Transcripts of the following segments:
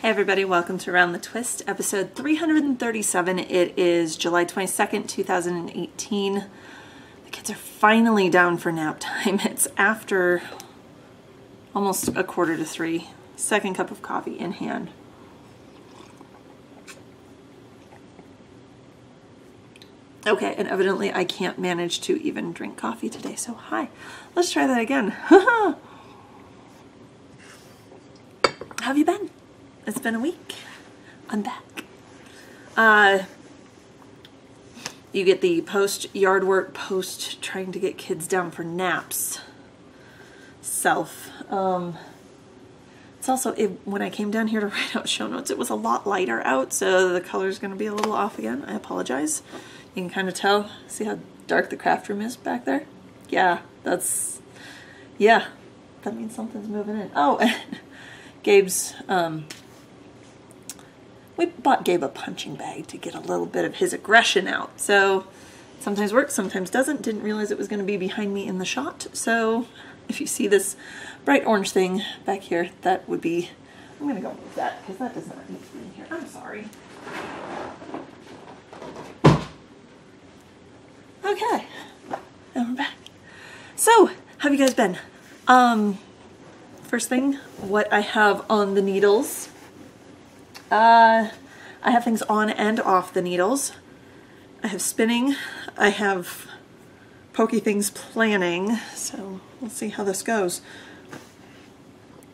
Hey everybody, welcome to Around the Twist, episode 337. It is July 22nd, 2018. The kids are finally down for nap time. It's after almost a quarter to 3. Second cup of coffee in hand. Okay, and evidently I can't manage to even drink coffee today, so hi. Let's try that again. How have you been? It's been a week. I'm back. You get the post yard work, post trying to get kids down for naps self. It's also, when I came down here to write out show notes, it was a lot lighter out, so the color's going to be a little off again. I apologize. You can kind of tell. See how dark the craft room is back there? Yeah, that means something's moving in. Oh, Gabe's, we bought Gabe a punching bag to get a little bit of his aggression out. So sometimes works, sometimes doesn't. Didn't realize it was going to be behind me in the shot. So if you see this bright orange thing back here, that would be, I'm going to go with that because that does not need to be in here. I'm sorry. Okay, and we're back. So, how have you guys been? First thing, what I have on the needles. I have things on and off the needles. I have spinning. I have pokey things planning. So we'll see how this goes.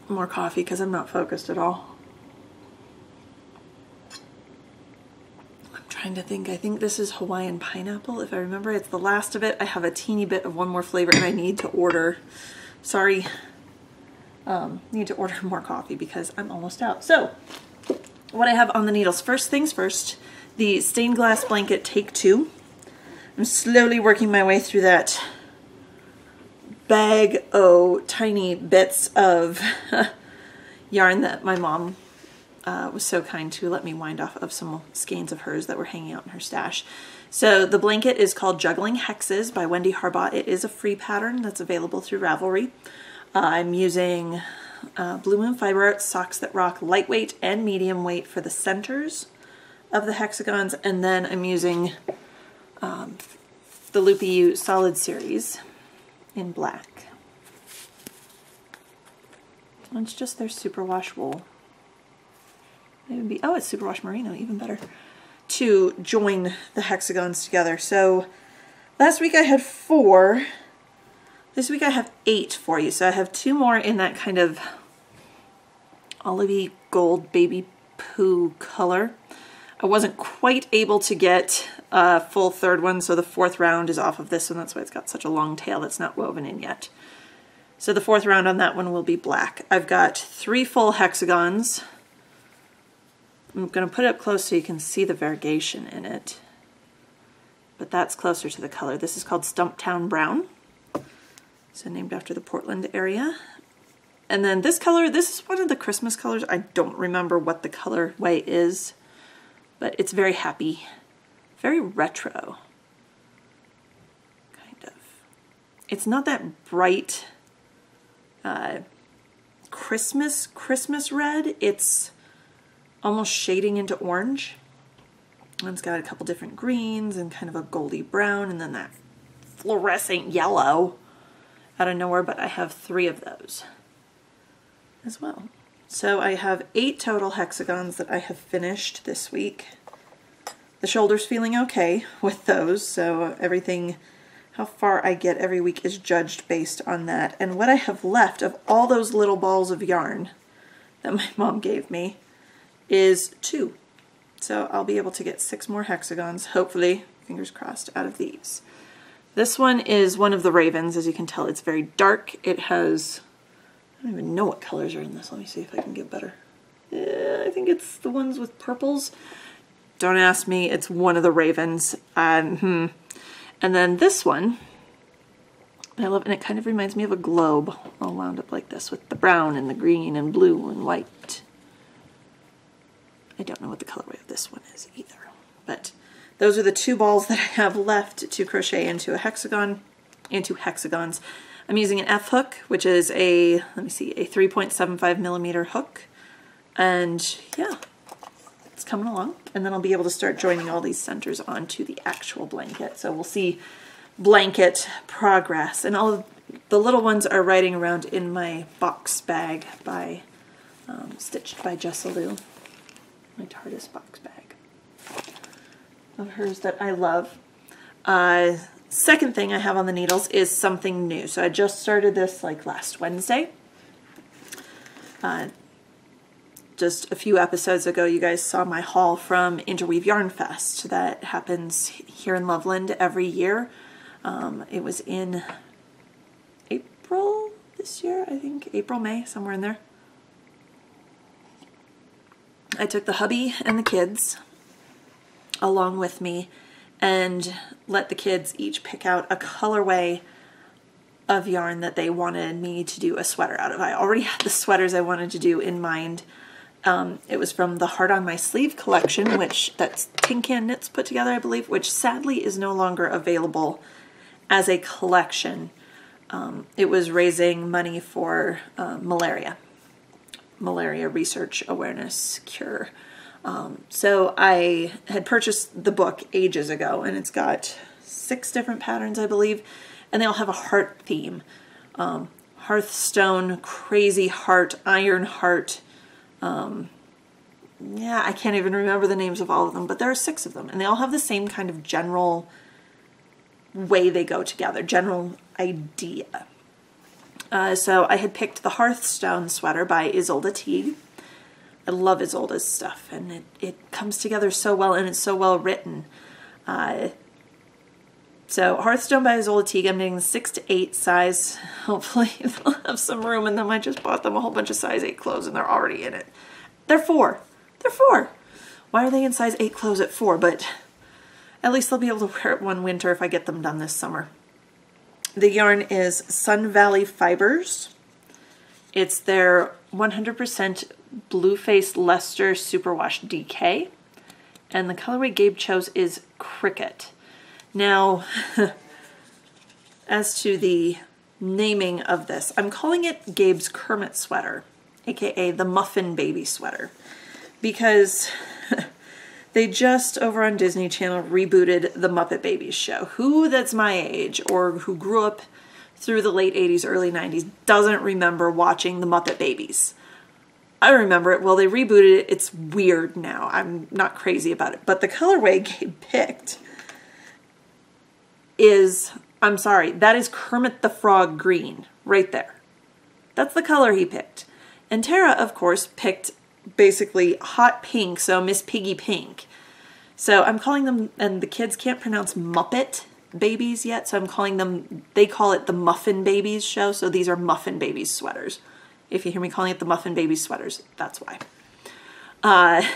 More coffee because I'm not focused at all. I'm trying to think. I think this is Hawaiian pineapple. If I remember, it's the last of it. I have a teeny bit of one more flavor and I need to order. Sorry. Need to order more coffee because I'm almost out. So, what I have on the needles. First things first, the stained glass blanket take 2. I'm slowly working my way through that bag of tiny bits of yarn that my mom was so kind to let me wind off of some skeins of hers that were hanging out in her stash. So the blanket is called Juggling Hexes by Wendy Harbot. It is a free pattern that's available through Ravelry. I'm using Blue Moon Fiber Arts Socks That Rock lightweight and medium weight for the centers of the hexagons, and then I'm using the Loopy U Solid Series in black. And it's just their superwash wool. It would be, oh, it's superwash merino, even better, to join the hexagons together. So last week I had 4. This week I have 8 for you. So I have 2 more in that kind of olivey gold baby poo color. I wasn't quite able to get a full 3rd one, so the 4th round is off of this one. That's why it's got such a long tail that's not woven in yet. So the 4th round on that one will be black. I've got 3 full hexagons. I'm going to put it up close so you can see the variegation in it. But that's closer to the color. This is called Stumptown Brown. So named after the Portland area. And then this color, this is one of the Christmas colors. I don't remember what the colorway is, but it's very happy, very retro, kind of. It's not that bright Christmas red. It's almost shading into orange. And it's got a couple different greens and kind of a goldy brown, and then that fluorescent yellow out of nowhere, but I have 3 of those as well. So I have 8 total hexagons that I have finished this week. The shoulder's feeling okay with those, so everything, how far I get every week is judged based on that. And what I have left of all those little balls of yarn that my mom gave me is 2. So I'll be able to get 6 more hexagons, hopefully, fingers crossed, out of these. This one is one of the ravens. As you can tell, it's very dark. It has, I don't even know what colors are in this. Let me see if I can get better. I think it's the ones with purples. Don't ask me. It's one of the ravens. And then this one, I love, and it kind of reminds me of a globe all wound up like this with the brown and the green and blue and white. I don't know what the colorway of this one is either, but those are the 2 balls that I have left to crochet into a hexagon, into hexagons. I'm using an F hook, which is a, let me see, a 3.75 millimeter hook. And yeah, it's coming along. And then I'll be able to start joining all these centers onto the actual blanket. So we'll see blanket progress. And all of the little ones are riding around in my box bag by Stitched by Jessalou. My TARDIS box bag of hers that I love. Second thing I have on the needles is something new. So I just started this like last Wednesday. Just a few episodes ago, you guys saw my haul from Interweave Yarn Fest that happens here in Loveland every year. It was in April this year, I think. April, May, somewhere in there. I took the hubby and the kids along with me and let the kids each pick out a colorway of yarn that they wanted me to do a sweater out of. I already had the sweaters I wanted to do in mind. It was from the Heart on My Sleeve collection, which that's Tin Can Knits put together, I believe, which sadly is no longer available as a collection. It was raising money for malaria research, awareness, cure. So I had purchased the book ages ago, and it's got 6 different patterns, I believe, and they all have a heart theme. Hearthstone, Crazy Heart, Iron Heart. Yeah, I can't even remember the names of all of them, but there are 6 of them, and they all have the same kind of general way they go together, general idea. So I had picked the Hearthstone sweater by Isolde Teague. I love Isolde's stuff, and it comes together so well, and it's so well written. So Hearthstone by Isolde Teague, I'm knitting the 6 to 8 size. Hopefully they'll have some room in them. I just bought them a whole bunch of size 8 clothes, and they're already in it. They're 4. They're 4. Why are they in size 8 clothes at 4? But at least they'll be able to wear it one winter if I get them done this summer. The yarn is Sun Valley Fibers. It's their 100% Blueface Leicester Superwash DK. And the colorway Gabe chose is Cricket. Now, as to the naming of this, I'm calling it Gabe's Kermit sweater, aka the Muffin Baby sweater, because they just, over on Disney Channel, rebooted the Muppet Babies show. Who that's my age or who grew up through the late 80s, early 90s doesn't remember watching the Muppet Babies? I remember it. Well, they rebooted it. It's weird now. I'm not crazy about it. But the colorway Gabe picked is, I'm sorry, that is Kermit the Frog green right there. That's the color he picked. And Tara, of course, picked basically hot pink, so Miss Piggy Pink. So I'm calling them, and the kids can't pronounce Muppet Babies yet, so I'm calling them, they call it the Muffin Babies show, so these are Muffin Babies sweaters. If you hear me calling it the Muffin Babies sweaters, that's why. I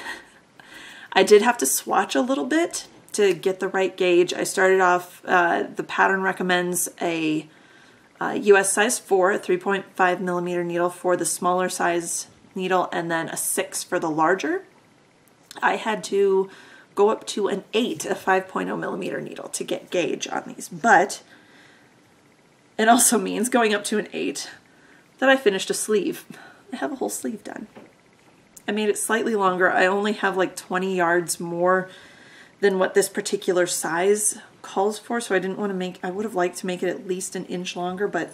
did have to swatch a little bit to get the right gauge. I started off, the pattern recommends a US size 4, a 3.5 millimeter needle for the smaller size needle, and then a 6 for the larger. I had to go up to an 8, a 5.0 millimeter needle to get gauge on these, but it also means going up to an 8 that I finished a sleeve. I have a whole sleeve done. I made it slightly longer. I only have like 20 yards more than what this particular size calls for, so I didn't want to make, I would have liked to make it at least an inch longer, but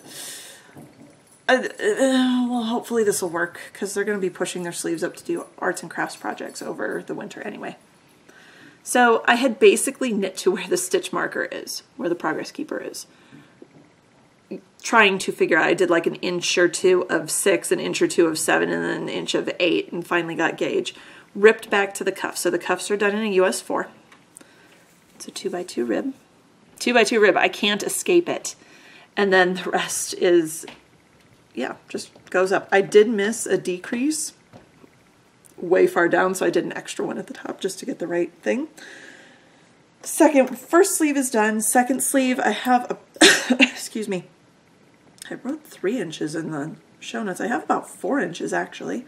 well, hopefully this will work, because they're going to be pushing their sleeves up to do arts and crafts projects over the winter anyway. So I had basically knit to where the stitch marker is, where the progress keeper is. Trying to figure out, I did like an inch or 2 of 6, an inch or 2 of 7, and then an inch of 8, and finally got gauge. Ripped back to the cuff. So the cuffs are done in a US 4. It's a 2x2 rib. 2x2 rib, I can't escape it. And then the rest is, yeah, just goes up. I did miss a decrease way far down, so I did an extra one at the top just to get the right thing. First sleeve is done. Second sleeve, I have a, excuse me, I wrote 3 inches in the show notes. I have about 4 inches actually.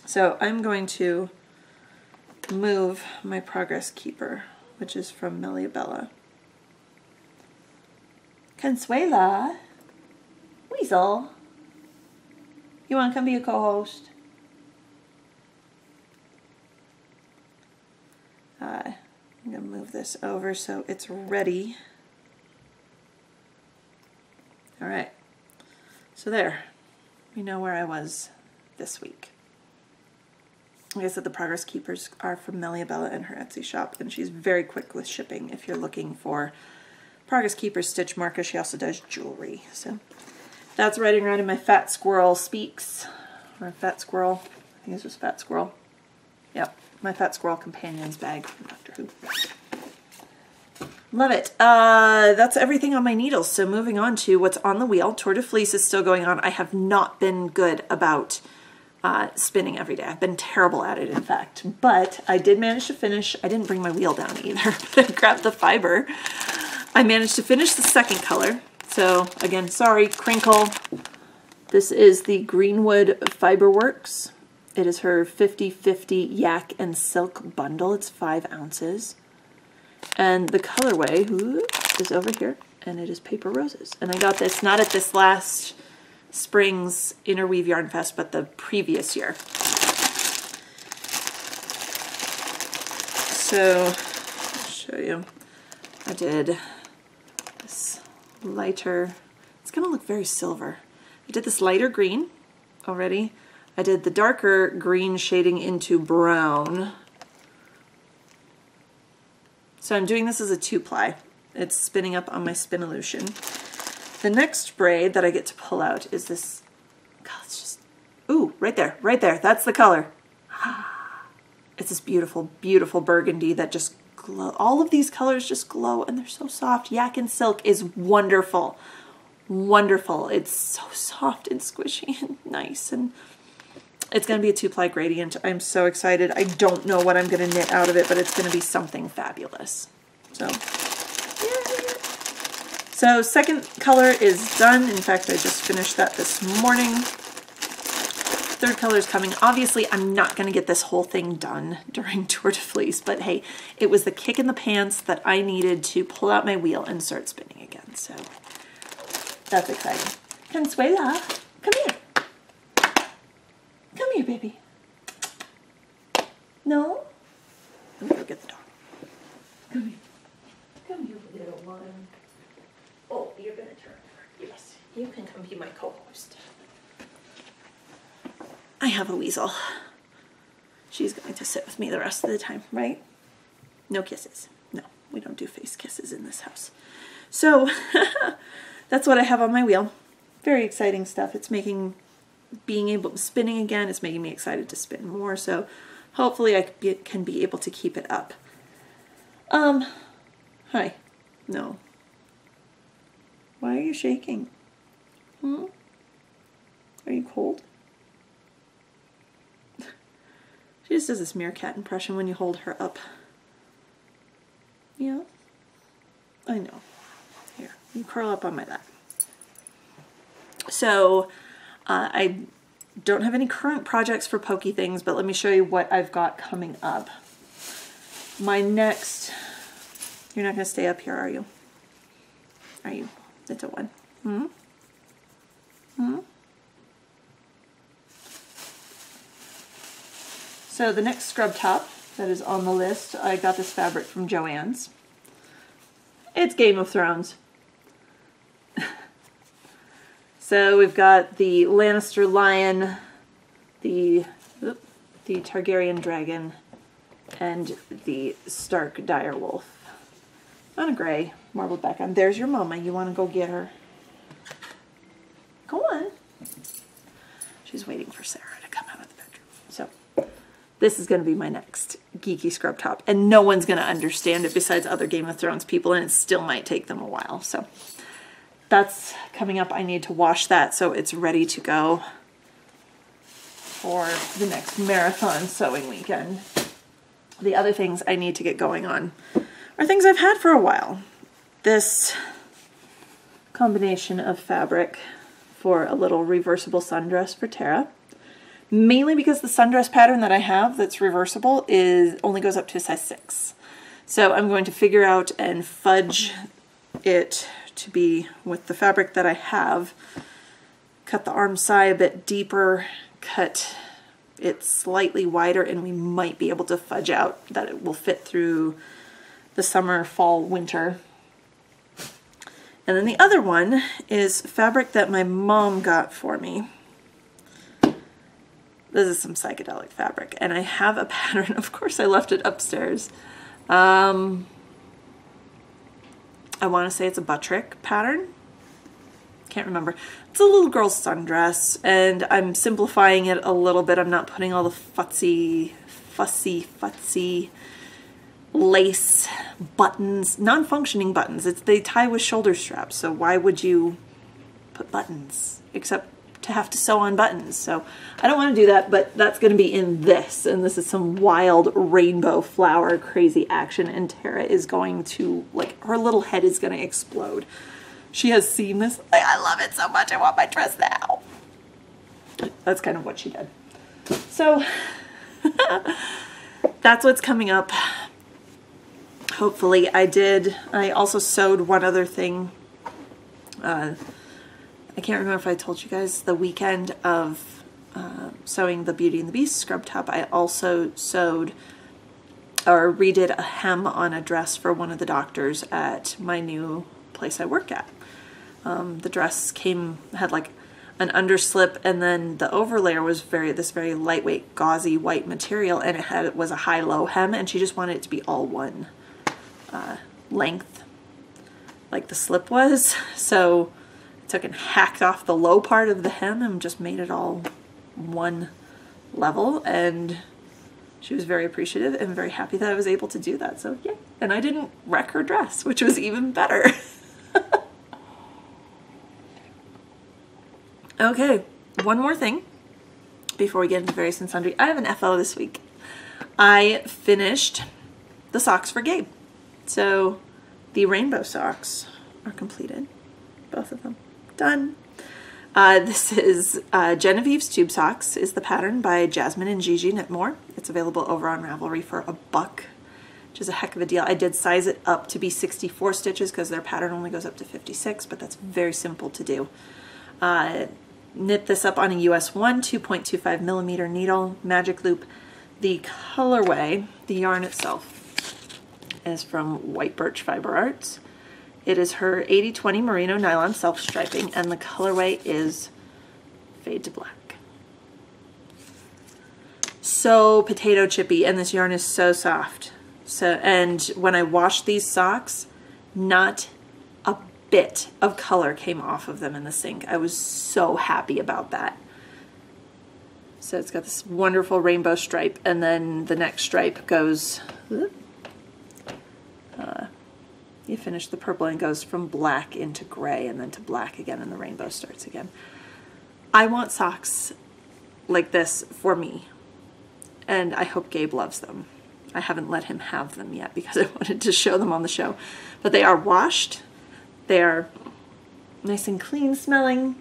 So I'm going to move my progress keeper, which is from Meliabella. Consuela, Weasel, you want to come be a co-host? I'm going to move this over so it's ready. All right, so there, we know where I was this week. Like I said, the Progress Keepers are from Melia Bella and her Etsy shop, and she's very quick with shipping if you're looking for Progress Keepers stitch markers. She also does jewelry. So that's riding around in my Fat Squirrel Speaks, or Fat Squirrel, I think it's just Fat Squirrel. Yep, my Fat Squirrel Companions bag from Doctor Who. Love it. That's everything on my needles. So moving on to what's on the wheel. Tour de Fleece is still going on. I have not been good about spinning every day. I've been terrible at it, in fact. But I did manage to finish. I didn't bring my wheel down either, but I grabbed the fiber. I managed to finish the second color. So again, sorry, crinkle. This is the Greenwood Fiberworks. It is her 50/50 yak and silk bundle. It's 5 ounces. And the colorway is over here, and it is Paper Roses. And I got this not at this last spring's Interweave Yarn Fest, but the previous year. So, I'll show you. I did this lighter, it's going to look very silver. I did this lighter green already. I did the darker green shading into brown. So I'm doing this as a 2-ply. It's spinning up on my Spinolution. The next braid that I get to pull out is this, God, it's just, ooh, right there, that's the color. It's this beautiful, beautiful burgundy that just glow. All of these colors just glow and they're so soft. Yak and silk is wonderful, wonderful. It's so soft and squishy and nice, and it's going to be a 2-ply gradient. I'm so excited. I don't know what I'm going to knit out of it, but it's going to be something fabulous. So, yeah. So second color is done. In fact, I just finished that this morning. Third color is coming. Obviously, I'm not going to get this whole thing done during Tour de Fleece, but hey, it was the kick in the pants that I needed to pull out my wheel and start spinning again. So that's exciting. Consuela, come here. Come here, baby. No? Let me go get the dog. Come here. Come here, little one. Oh, you're going to turn over. Yes, you can come be my co-host. I have a weasel. She's going to sit with me the rest of the time, right? No kisses. No, we don't do face kisses in this house. So, that's what I have on my wheel. Very exciting stuff. It's making spinning again, it's making me excited to spin more, so hopefully I can be able to keep it up. Hi. No. Why are you shaking? Are you cold? She just does this meerkat impression when you hold her up. Yeah? I know. Here, you curl up on my lap. So, I don't have any current projects for Pokey Things, but let me show you what I've got coming up. My next, you're not going to stay up here, are you? Are you? It's a 1. So the next scrub top that is on the list, I got this fabric from Joann's. It's Game of Thrones. So we've got the Lannister lion, the Targaryen dragon, and the Stark direwolf. On a gray, marbled background. There's your mama. You want to go get her? Go on. She's waiting for Sarah to come out of the bedroom. So this is going to be my next geeky scrub top. And no one's going to understand it besides other Game of Thrones people, and it still might take them a while. So that's coming up. I need to wash that so it's ready to go for the next marathon sewing weekend. The other things I need to get going on are things I've had for a while. This combination of fabric for a little reversible sundress for Tara. Mainly because the sundress pattern that I have that's reversible only goes up to a size 6. So I'm going to figure out and fudge it to be with the fabric that I have. Cut the arm side a bit deeper, cut it slightly wider, and we might be able to fudge out that it will fit through the summer, fall, winter. And then the other one is fabric that my mom got for me. This is some psychedelic fabric, and I have a pattern. Of course, I left it upstairs. I want to say it's a Buttrick pattern. Can't remember. It's a little girl's sundress, and I'm simplifying it a little bit. I'm not putting all the fussy lace buttons, non-functioning buttons. They tie with shoulder straps, so why would you put buttons except to have to sew on buttons? So I don't want to do that, but that's going to be in this, and this is some wild rainbow flower crazy action, and Tara is going to, like, her little head is going to explode. She has seen this. Like, I love it so much. I want my dress now. That's kind of what she did. So that's what's coming up. Hopefully. I also sewed one other thing. I can't remember if I told you guys the weekend of sewing the Beauty and the Beast scrub top. I also sewed or redid a hem on a dress for one of the doctors at my new place I work at. The dress had like an underslip, and then the overlayer was this very lightweight gauzy white material, and it was a high-low hem, and she just wanted it to be all one length like the slip was. So I took and hacked off the low part of the hem and just made it all one level, and she was very appreciative and very happy that I was able to do that. So yeah, and I didn't wreck her dress, which was even better. Okay, one more thing before we get into various and sundry. I have an FO this week. I finished the socks for Gabe. So the rainbow socks are completed. Both of them. Done. This is Genevieve's Tube Socks is the pattern by Jasmine and Gigi Knitmore. It's available over on Ravelry for $1, which is a heck of a deal. I did size it up to be 64 stitches because their pattern only goes up to 56, but that's very simple to do. Knit this up on a US 1 2.25 millimeter needle, magic loop. The colorway, the yarn itself, is from White Birch Fiber Arts. It is her 80/20 merino nylon self-striping, and the colorway is Fade to Black. So potato chippy, and this yarn is so soft. And when I washed these socks, not a bit of color came off of them in the sink. I was so happy about that. So it's got this wonderful rainbow stripe, and then the next stripe goes, you finish the purple and it goes from black into gray and then to black again, and the rainbow starts again. I want socks like this for me, and I hope Gabe loves them. I haven't let him have them yet because I wanted to show them on the show. But they are washed. They are nice and clean smelling,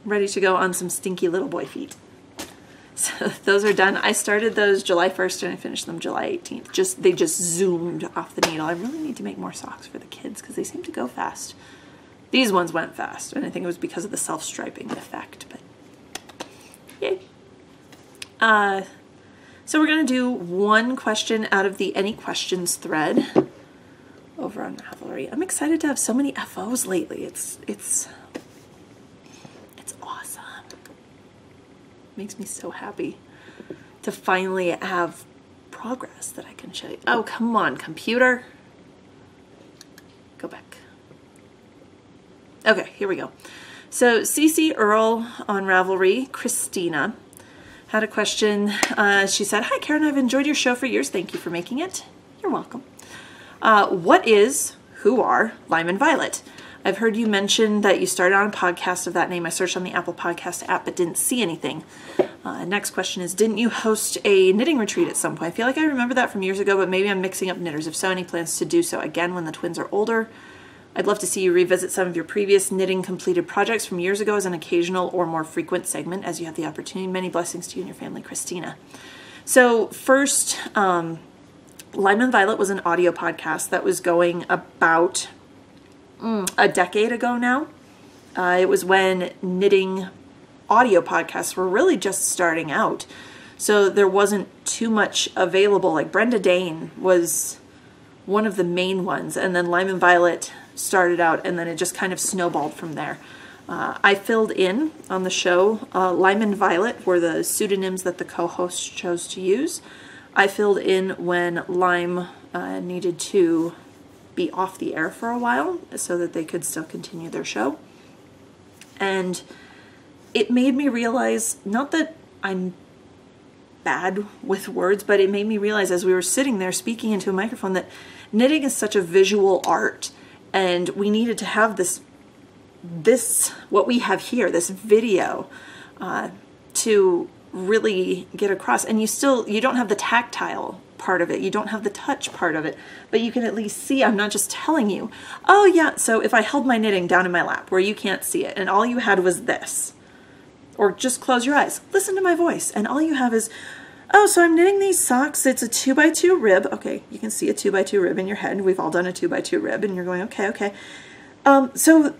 ready to go on some stinky little boy feet. So those are done. I started those July 1st and I finished them July 18th. They just zoomed off the needle. I really need to make more socks for the kids because they seem to go fast. These ones went fast, and I think it was because of the self-striping effect, but yay. So we're going to do one question out of the Any Questions thread over on Ravelry. I'm excited to have so many FOs lately. It's awesome. Makes me so happy to finally have progress that I can show you. Oh, come on, computer. Go back. Okay, here we go. So CC Earl on Ravelry, Christina, had a question. She said, "Hi Karen, I've enjoyed your show for years. Thank you for making it." You're welcome. Who are Lime and Violet? I've heard you mention that you started on a podcast of that name. I searched on the Apple Podcast app but didn't see anything. Next question is, didn't you host a knitting retreat at some point? I feel like I remember that from years ago, but maybe I'm mixing up knitters. If so, any plans to do so again when the twins are older? I'd love to see you revisit some of your previous knitting completed projects from years ago as an occasional or more frequent segment as you have the opportunity. Many blessings to you and your family, Christina. So first, Lime and Violet was an audio podcast that was going about a decade ago now. It was when knitting audio podcasts were really just starting out. So there wasn't too much available. Like Brenda Dane was one of the main ones, and then Lime and Violet started out, and then it just kind of snowballed from there. I filled in on the show. Lime and Violet were the pseudonyms that the co-host chose to use. I filled in when Lime needed to be off the air for a while so that they could still continue their show. And it made me realize, not that I'm bad with words, but it made me realize as we were sitting there speaking into a microphone that knitting is such a visual art, and we needed to have this what we have here, this video, to really get across. And you don't have the tactile part of it, you don't have the touch part of it, but you can at least see. I'm not just telling you, oh yeah, so if I held my knitting down in my lap where you can't see it and all you had was this, or just close your eyes, listen to my voice, and all you have is, oh, so I'm knitting these socks, it's a 2x2 rib. Okay, you can see a 2x2 rib in your head. We've all done a 2x2 rib, and you're going, okay. So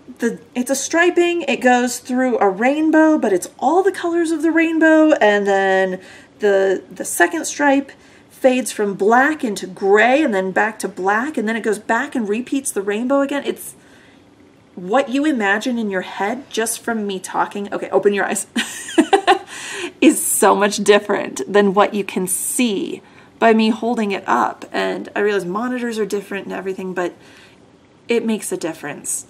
it's a striping, it goes through a rainbow, but it's all the colors of the rainbow, and then the second stripe fades from black into gray, and then back to black, and then it goes back and repeats the rainbow again. It's what you imagine in your head just from me talking. Okay, open your eyes. Is so much different than what you can see by me holding it up. And I realize monitors are different and everything, but it makes a difference.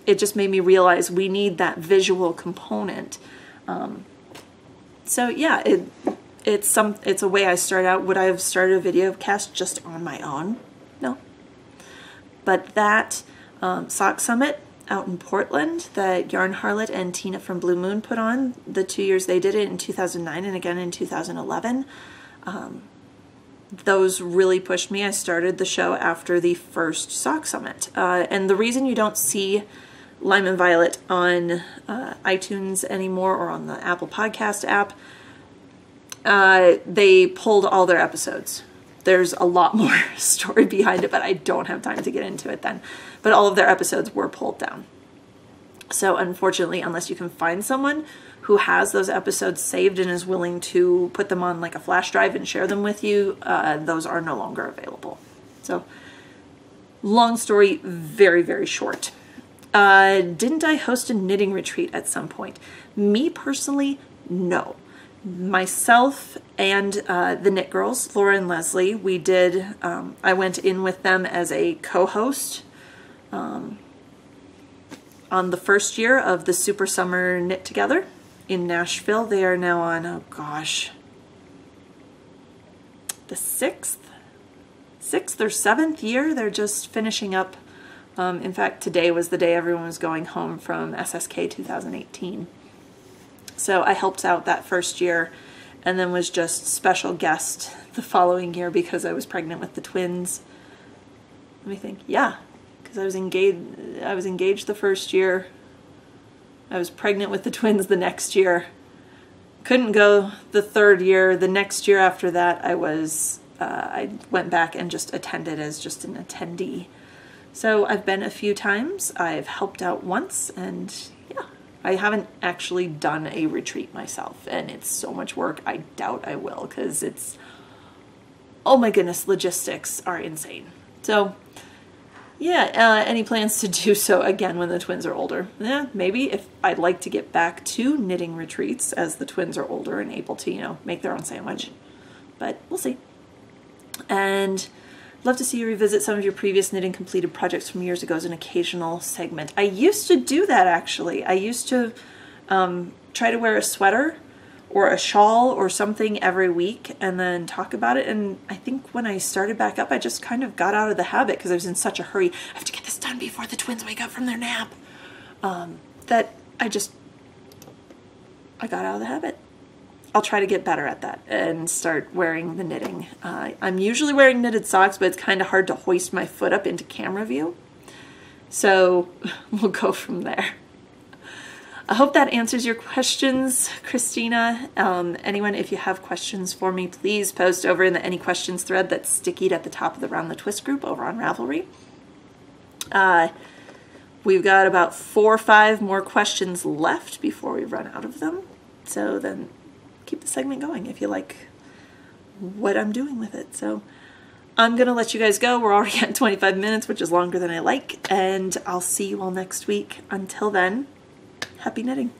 It just made me realize we need that visual component. So yeah, it's a way I start out. Would I have started a video cast just on my own? No. But that Sock Summit out in Portland that Yarn Harlot and Tina from Blue Moon put on, the 2 years they did it, in 2009 and again in 2011, those really pushed me. I started the show after the first Sock Summit. And the reason you don't see Lime and Violet on iTunes anymore or on the Apple Podcast app, they pulled all their episodes. There's a lot more story behind it, but I don't have time to get into it then. But all of their episodes were pulled down. So unfortunately, unless you can find someone who has those episodes saved and is willing to put them on like a flash drive and share them with you, those are no longer available. So long story, very, very short. Didn't I host a knitting retreat at some point? Me personally, no. Myself and the Knit Girls, Laura and Leslie, we did, I went in with them as a co-host on the first year of the Super Summer Knit Together in Nashville. They are now on, oh gosh, the sixth or seventh year. They're just finishing up. In fact, today was the day everyone was going home from SSK 2018. So I helped out that first year and then was just special guest the following year because I was pregnant with the twins. Let me think. Yeah, because I was engaged the first year. I was pregnant with the twins the next year. Couldn't go the third year. The next year after that, I went back and just attended as just an attendee. So I've been a few times. I've helped out once, and yeah, I haven't actually done a retreat myself, and it's so much work. I doubt I will, because it's, oh my goodness, logistics are insane. So yeah, any plans to do so again when the twins are older? Yeah, maybe. If I'd like to get back to knitting retreats as the twins are older and able to, you know, make their own sandwich. But we'll see. And love to see you revisit some of your previous knitting completed projects from years ago as an occasional segment. I used to do that, actually. I used to try to wear a sweater or a shawl or something every week and then talk about it. And I think when I started back up, I just kind of got out of the habit because I was in such a hurry. I have to get this done before the twins wake up from their nap. That I got out of the habit. I'll try to get better at that and start wearing the knitting. I'm usually wearing knitted socks, but it's kind of hard to hoist my foot up into camera view. So we'll go from there. I hope that answers your questions, Christina. Anyone, if you have questions for me, please post over in the Any Questions thread that's stickied at the top of the Round the Twist group over on Ravelry. We've got about 4 or 5 more questions left before we run out of them. So then keep the segment going if you like what I'm doing with it. So I'm going to let you guys go. We're already at 25 minutes, which is longer than I like, and I'll see you all next week. Until then, happy knitting.